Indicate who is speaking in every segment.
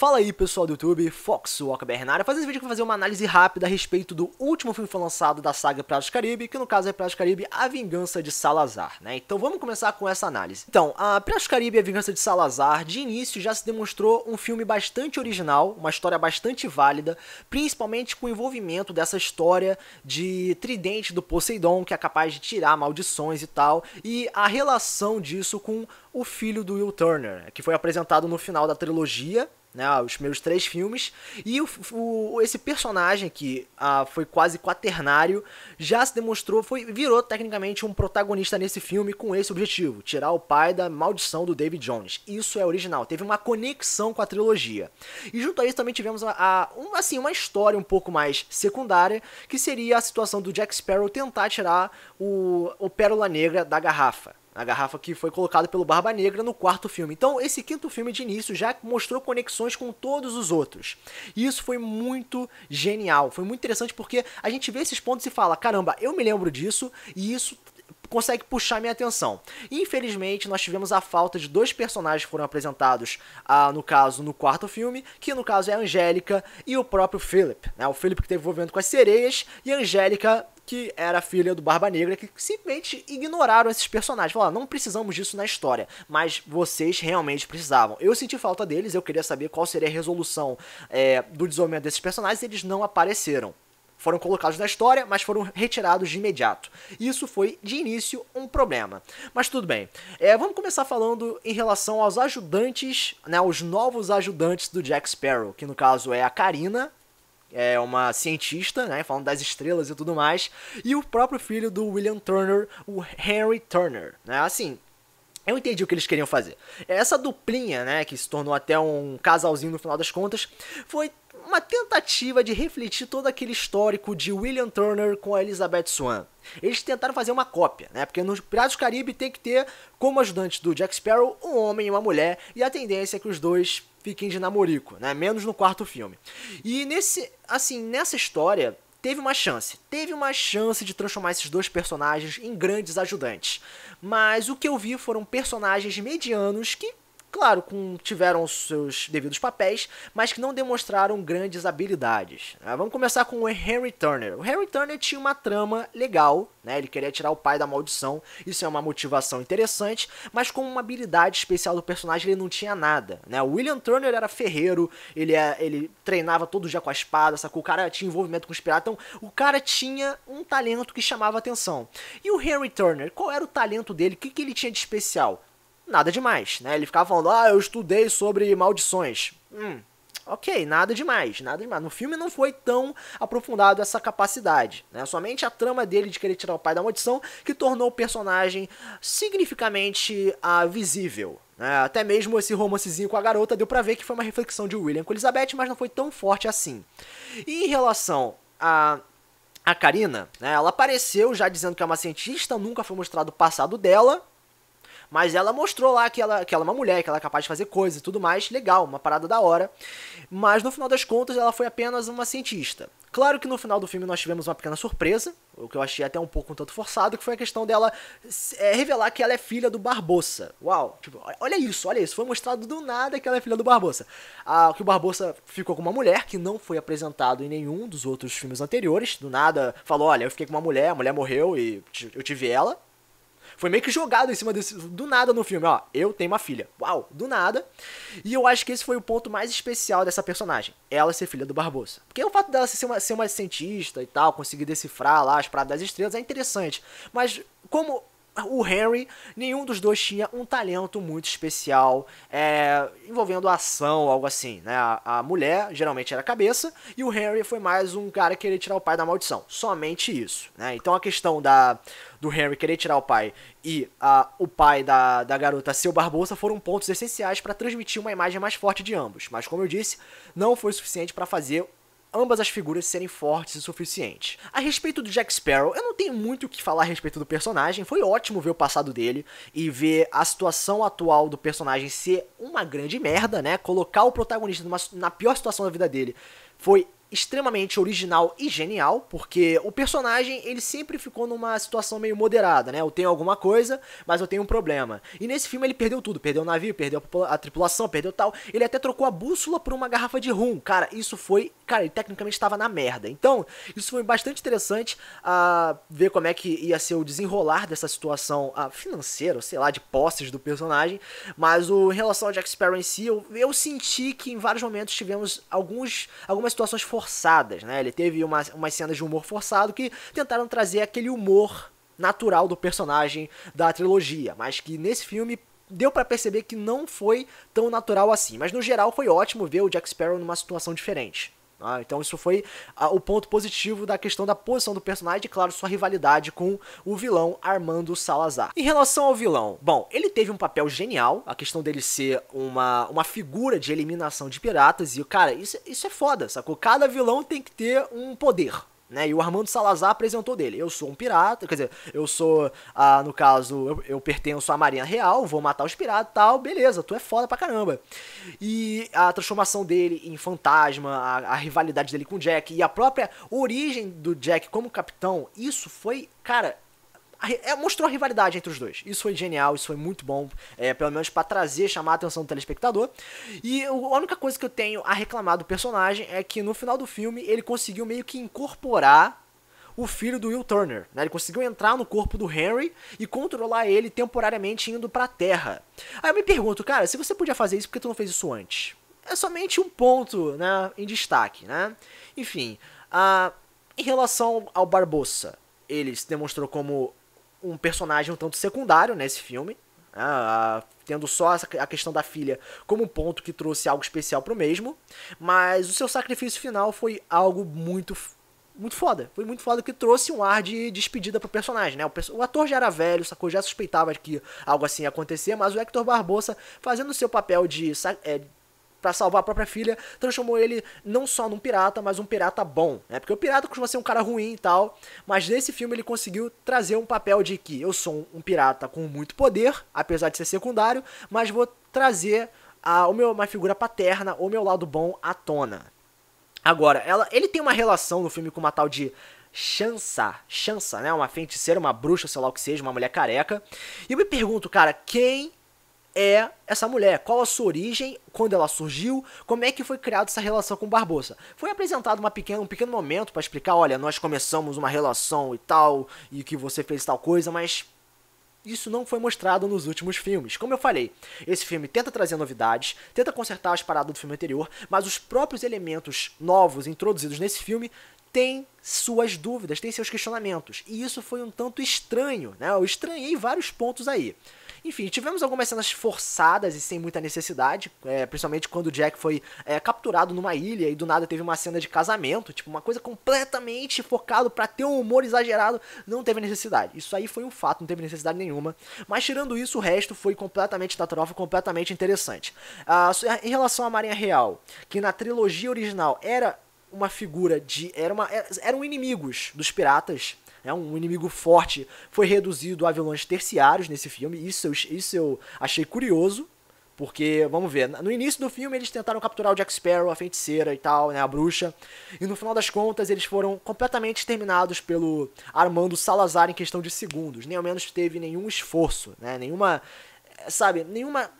Speaker 1: Fala aí pessoal do YouTube, Fox Walker na área, fazendo esse vídeo para fazer uma análise rápida a respeito do último filme que foi lançado da saga Piratas do Caribe, que no caso é Piratas do Caribe, A Vingança de Salazar, né? Então vamos começar com essa análise. Então, a Piratas do Caribe, A Vingança de Salazar, de início já se demonstrou um filme bastante original, uma história bastante válida, principalmente com o envolvimento dessa história de tridente do Poseidon, que é capaz de tirar maldições e tal, e a relação disso com o filho do Will Turner, que foi apresentado no final da trilogia, né, os primeiros 3 filmes, e esse personagem que foi quase quaternário, já se demonstrou, virou tecnicamente um protagonista nesse filme com esse objetivo, tirar o pai da maldição do David Jones. Isso é original, teve uma conexão com a trilogia. E junto a isso também tivemos uma história um pouco mais secundária, que seria a situação do Jack Sparrow tentar tirar o Pérola Negra da garrafa. A garrafa que foi colocada pelo Barba Negra no 4º filme. Então esse 5º filme de início já mostrou conexões com todos os outros. E isso foi muito genial, foi muito interessante porque a gente vê esses pontos e fala, caramba, eu me lembro disso e isso consegue puxar minha atenção. Infelizmente, nós tivemos a falta de 2 personagens que foram apresentados, no caso, no 4º filme, que no caso é a Angélica e o próprio Philip, né? O Philip que teve envolvimento com as sereias e a Angélica, que era filha do Barba Negra, que simplesmente ignoraram esses personagens. Falaram, não precisamos disso na história, mas vocês realmente precisavam. Eu senti falta deles, eu queria saber qual seria a resolução do desenvolvimento desses personagens, e eles não apareceram. Foram colocados na história, mas foram retirados de imediato. Isso foi, de início, um problema. Mas tudo bem. Vamos começar falando em relação aos ajudantes, né, os novos ajudantes do Jack Sparrow, que no caso é a Karina, é uma cientista, né, falando das estrelas e tudo mais, e o próprio filho do William Turner, o Henry Turner, né, assim. Eu entendi o que eles queriam fazer. Essa duplinha, né, que se tornou até um casalzinho no final das contas, foi uma tentativa de refletir todo aquele histórico de William Turner com a Elizabeth Swann. Eles tentaram fazer uma cópia, né, porque nos Piratas do Caribe tem que ter como ajudantes do Jack Sparrow um homem e uma mulher, e a tendência é que os dois fiquem de namorico, né, menos no 4º filme. E nessa história teve uma chance de transformar esses 2 personagens em grandes ajudantes. Mas o que eu vi foram personagens medianos que, claro, tiveram os seus devidos papéis, mas que não demonstraram grandes habilidades. Vamos começar com o Henry Turner. O Henry Turner tinha uma trama legal, né? Ele queria tirar o pai da maldição, isso é uma motivação interessante, mas com uma habilidade especial do personagem ele não tinha nada, né? O William Turner era ferreiro, ele treinava todo dia com a espada, sacou? O cara tinha envolvimento com os piratas, então o cara tinha um talento que chamava atenção. E o Henry Turner, qual era o talento dele? O que ele tinha de especial? Nada demais, né? Ele ficava falando, eu estudei sobre maldições. Ok, nada demais, nada demais. No filme não foi tão aprofundado essa capacidade, né? Somente a trama dele de querer tirar o pai da maldição que tornou o personagem significativamente visível, né? Até mesmo esse romancezinho com a garota deu pra ver que foi uma reflexão de William com Elizabeth, mas não foi tão forte assim. E em relação a Karina, né? Ela apareceu já dizendo que é uma cientista, nunca foi mostrado o passado dela, mas ela mostrou lá que ela é uma mulher, que ela é capaz de fazer coisas e tudo mais, legal, uma parada da hora. Mas no final das contas ela foi apenas uma cientista. Claro que no final do filme nós tivemos uma pequena surpresa, o que eu achei até um pouco um tanto forçado, que foi a questão dela revelar que ela é filha do Barbossa. Uau, tipo, olha isso, foi mostrado do nada que ela é filha do Barbossa. Que o Barbossa ficou com uma mulher, que não foi apresentado em nenhum dos outros filmes anteriores, do nada falou, olha, eu fiquei com uma mulher, a mulher morreu e eu tive ela. Foi meio que jogado em cima do nada no filme, ó, eu tenho uma filha, uau, do nada. E eu acho que esse foi o ponto mais especial dessa personagem, ela ser filha do Barbossa. Porque o fato dela ser uma cientista e tal, conseguir decifrar lá as paradas das estrelas é interessante. Mas como o Henry, nenhum dos dois tinha um talento muito especial envolvendo ação ou algo assim, né? A mulher geralmente era a cabeça e o Henry foi mais um cara que queria tirar o pai da maldição, somente isso, né? Então a questão do Henry querer tirar o pai e o pai da garota ser o Barbossa foram pontos essenciais para transmitir uma imagem mais forte de ambos, mas como eu disse, não foi suficiente para fazer ambas as figuras serem fortes o suficiente. A respeito do Jack Sparrow, eu não tenho muito o que falar a respeito do personagem, foi ótimo ver o passado dele e ver a situação atual do personagem ser uma grande merda, né? Colocar o protagonista na pior situação da vida dele foi extremamente original e genial, porque o personagem, ele sempre ficou numa situação meio moderada, né? Eu tenho alguma coisa, mas eu tenho um problema. E nesse filme ele perdeu tudo, perdeu o navio, perdeu a tripulação, perdeu tal. Ele até trocou a bússola por uma garrafa de rum. Cara, isso foi... Cara, ele tecnicamente estava na merda. Então, isso foi bastante interessante ver como é que ia ser o desenrolar dessa situação financeira, sei lá, de posses do personagem. Mas em relação ao Jack Sparrow em si, eu senti que em vários momentos tivemos algumas situações forçadas, né? Ele teve umas cenas de humor forçado que tentaram trazer aquele humor natural do personagem da trilogia, mas que nesse filme deu pra perceber que não foi tão natural assim. Mas no geral foi ótimo ver o Jack Sparrow numa situação diferente. Então isso foi o ponto positivo da questão da posição do personagem e, claro, sua rivalidade com o vilão Armando Salazar. Em relação ao vilão, bom, ele teve um papel genial, a questão dele ser uma figura de eliminação de piratas, e, cara, isso é foda, sacou? Cada vilão tem que ter um poder, né? E o Armando Salazar apresentou dele: eu sou um pirata, quer dizer, eu sou, no caso, eu pertenço à Marinha Real, vou matar os piratas e tal, beleza, tu é foda pra caramba. E a transformação dele em fantasma, a rivalidade dele com o Jack e a própria origem do Jack como capitão, isso foi, cara... mostrou a rivalidade entre os dois. Isso foi genial, isso foi muito bom, pelo menos pra chamar a atenção do telespectador. E a única coisa que eu tenho a reclamar do personagem é que no final do filme ele conseguiu meio que incorporar o filho do Will Turner, né? Ele conseguiu entrar no corpo do Henry e controlar ele temporariamente indo pra Terra. Aí eu me pergunto, cara, se você podia fazer isso, por que tu não fez isso antes? É somente um ponto, né, em destaque, né? Enfim, em relação ao Barbossa, ele se demonstrou como um personagem um tanto secundário nesse filme, tendo só a questão da filha como um ponto que trouxe algo especial pro mesmo, mas o seu sacrifício final foi algo muito foda. Foi muito foda, que trouxe um ar de despedida pro personagem, né? O ator já era velho, sacou? Já suspeitava que algo assim ia acontecer, mas o Hector Barbossa, fazendo o seu papel pra salvar a própria filha, transformou ele não só num pirata, mas um pirata bom, né? Porque o pirata costuma ser um cara ruim e tal, mas nesse filme ele conseguiu trazer um papel de que eu sou um pirata com muito poder, apesar de ser secundário, mas vou trazer uma figura paterna, o meu lado bom à tona. Agora, ele tem uma relação no filme com uma tal de Shansa, né? Uma feiticeira, uma bruxa, sei lá o que seja, uma mulher careca. E eu me pergunto, cara, quem é essa mulher? Qual a sua origem? Quando ela surgiu? Como é que foi criada essa relação com o Barbossa? Foi apresentado um pequeno momento para explicar, olha, nós começamos uma relação e tal, e que você fez tal coisa, mas isso não foi mostrado nos últimos filmes. Como eu falei, esse filme tenta trazer novidades, tenta consertar as paradas do filme anterior, mas os próprios elementos novos introduzidos nesse filme têm suas dúvidas, têm seus questionamentos. E isso foi um tanto estranho, né? Eu estranhei vários pontos aí. Enfim, tivemos algumas cenas forçadas e sem muita necessidade, principalmente quando o Jack foi capturado numa ilha e do nada teve uma cena de casamento, tipo, uma coisa completamente focado pra ter um humor exagerado, não teve necessidade. Isso aí foi um fato, não teve necessidade nenhuma, mas tirando isso, o resto foi completamente natural, foi completamente interessante. Em relação à Marinha Real, que na trilogia original era uma figura de... eram inimigos dos piratas, um inimigo forte, foi reduzido a vilões terciários nesse filme. Isso eu achei curioso, porque, vamos ver, no início do filme eles tentaram capturar o Jack Sparrow, a feiticeira e tal, né, a bruxa, e no final das contas eles foram completamente exterminados pelo Armando Salazar em questão de segundos. Nem ao menos teve nenhum esforço, né, nenhuma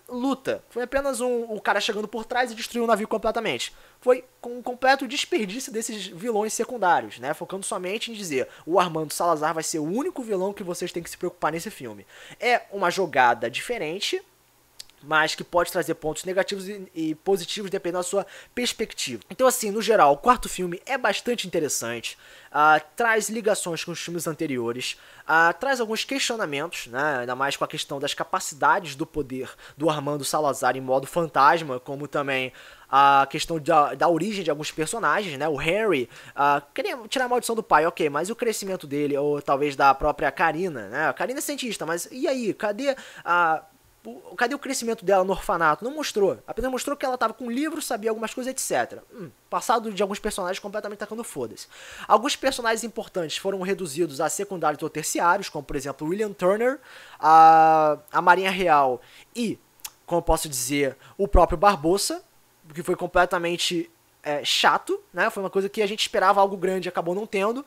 Speaker 1: luta. Foi apenas o cara chegando por trás e destruiu o navio completamente. Foi com um completo desperdício desses vilões secundários, né? Focando somente em dizer, o Armando Salazar vai ser o único vilão que vocês têm que se preocupar nesse filme. É uma jogada diferente, mas que pode trazer pontos negativos e positivos dependendo da sua perspectiva. Então, assim, no geral, o quarto filme é bastante interessante, traz ligações com os filmes anteriores, traz alguns questionamentos, né, ainda mais com a questão das capacidades do poder do Armando Salazar em modo fantasma, como também a questão da origem de alguns personagens, né? O Harry queria tirar a maldição do pai, ok, mas o crescimento dele, ou talvez da própria Karina, né? A Karina é cientista, mas e aí? Cadê o crescimento dela no orfanato? Não mostrou. Apenas mostrou que ela tava com um livro, sabia algumas coisas, etc. Passado de alguns personagens completamente tacando foda-se. Alguns personagens importantes foram reduzidos a secundários ou terciários, como por exemplo William Turner, a Marinha Real e, como eu posso dizer, o próprio Barbossa, que foi completamente chato, né? Foi uma coisa que a gente esperava algo grande e acabou não tendo.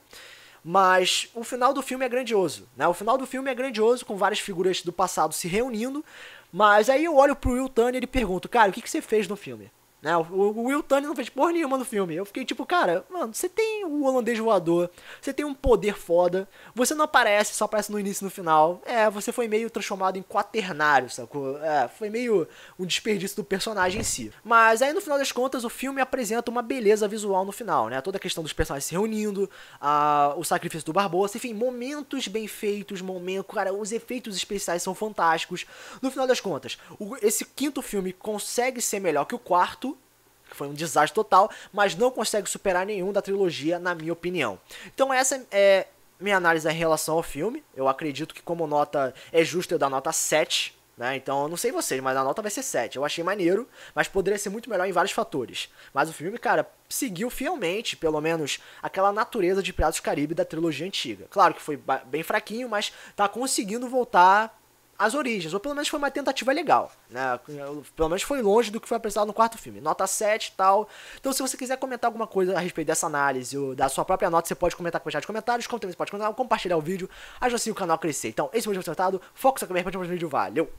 Speaker 1: Mas o final do filme é grandioso, né? O final do filme é grandioso, com várias figuras do passado se reunindo. Mas aí eu olho pro Will Turner e pergunto, cara, o que você fez no filme? Né? O Will Turner não fez porra nenhuma no filme. Eu fiquei tipo, cara, mano, você tem o holandês voador, você tem um poder foda, você não aparece, só aparece no início e no final. Você foi meio transformado em quaternário, sacou? Foi meio um desperdício do personagem em si. Mas aí no final das contas o filme apresenta uma beleza visual no final, né? Toda a questão dos personagens se reunindo, o sacrifício do Barbossa, enfim, momentos bem feitos, cara, os efeitos especiais são fantásticos. No final das contas, esse quinto filme consegue ser melhor que o quarto, que foi um desastre total, mas não consegue superar nenhum da trilogia, na minha opinião. Então essa é minha análise em relação ao filme. Eu acredito que como nota é justo eu dar nota 7, né? Então eu não sei vocês, mas a nota vai ser 7. Eu achei maneiro, mas poderia ser muito melhor em vários fatores. Mas o filme, cara, seguiu fielmente, pelo menos, aquela natureza de Piratas do Caribe da trilogia antiga. Claro que foi bem fraquinho, mas tá conseguindo voltar as origens, ou pelo menos foi uma tentativa legal, né? Pelo menos foi longe do que foi apresentado no quarto filme. Nota 7 e tal. Então se você quiser comentar alguma coisa a respeito dessa análise ou da sua própria nota, você pode comentar com o chat de comentários, como também você pode comentar, compartilhar o vídeo, ajuda assim o canal a crescer. Então esse foi o vídeo acertado, foco no vídeo, valeu!